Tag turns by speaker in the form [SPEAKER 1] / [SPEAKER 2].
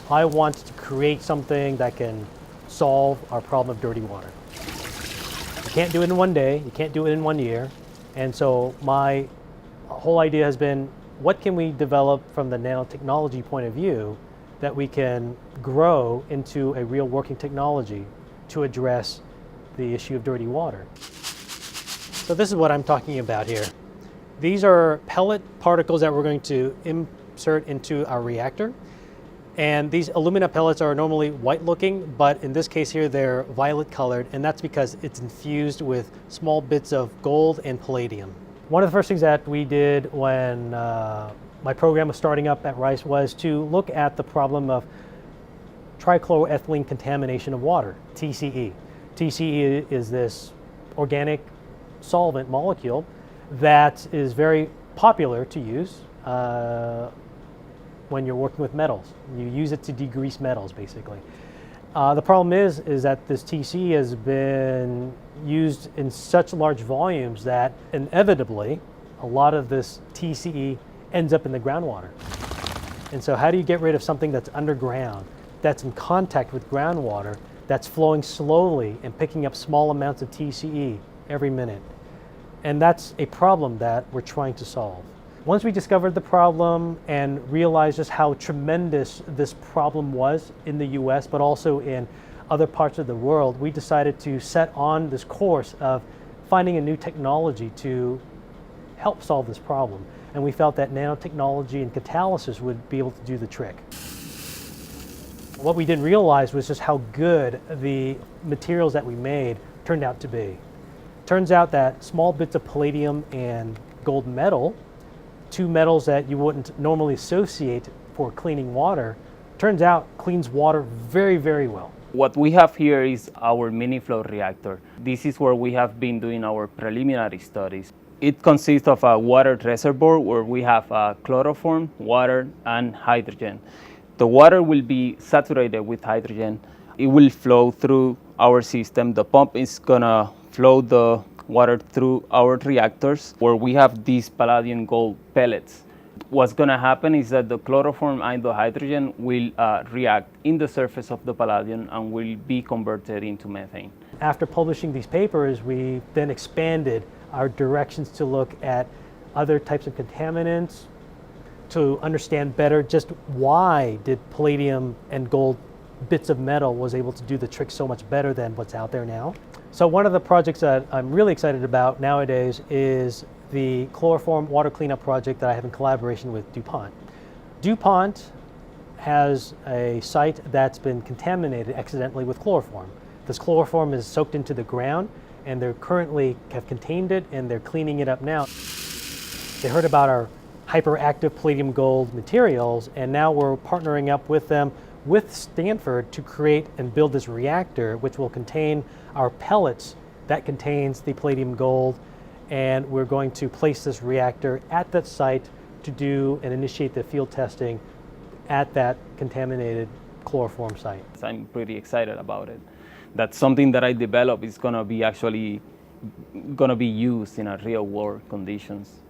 [SPEAKER 1] I want to create something that can solve our problem of dirty water. You can't do it in one day, you can't do it in 1 year. And so my whole idea has been, what can we develop from the nanotechnology point of view that we can grow into a real working technology to address the issue of dirty water? So this is what I'm talking about here. These are pellet particles that we're going to insert into our reactor. And these alumina pellets are normally white looking, but in this case here they're violet colored, and that's because it's infused with small bits of gold and palladium. One of the first things that we did when my program was starting up at Rice was to look at the problem of trichloroethylene contamination of water, TCE. TCE is this organic solvent molecule that is very popular to use when you're working with metals. You use it to degrease metals, basically. The problem is that this TCE has been used in such large volumes that inevitably a lot of this TCE ends up in the groundwater. And so how do you get rid of something that's underground, that's in contact with groundwater, that's flowing slowly and picking up small amounts of TCE every minute? And that's a problem that we're trying to solve. Once we discovered the problem and realized just how tremendous this problem was in the US, but also in other parts of the world, we decided to set on this course of finding a new technology to help solve this problem. And we felt that nanotechnology and catalysis would be able to do the trick. What we didn't realize was just how good the materials that we made turned out to be. Turns out that small bits of palladium and gold metal, two metals that you wouldn't normally associate for cleaning water, turns out cleans water very, very well.
[SPEAKER 2] What we have here is our mini flow reactor. This is where we have been doing our preliminary studies. It consists of a water reservoir where we have chloroform, water, and hydrogen. The water will be saturated with hydrogen. It will flow through our system. The pump is gonna flow the water through our reactors where we have these palladium gold pellets. What's going to happen is that the chloroform and the hydrogen will react in the surface of the palladium and will be converted into methane.
[SPEAKER 1] After publishing these papers, we then expanded our directions to look at other types of contaminants, to understand better just why did palladium and gold bits of metal was able to do the trick so much better than what's out there now. So one of the projects that I'm really excited about nowadays is the chloroform water cleanup project that I have in collaboration with DuPont. DuPont has a site that's been contaminated accidentally with chloroform. This chloroform is soaked into the ground, and they're currently have contained it, and they're cleaning it up now. They heard about our hyperactive palladium gold materials, and now we're partnering up with them with Stanford to create and build this reactor, which will contain our pellets that contains the palladium gold. And we're going to place this reactor at that site to do and initiate the field testing at that contaminated chloroform site.
[SPEAKER 2] I'm pretty excited about it. That's something that I developed is gonna be actually gonna be used in a real world conditions.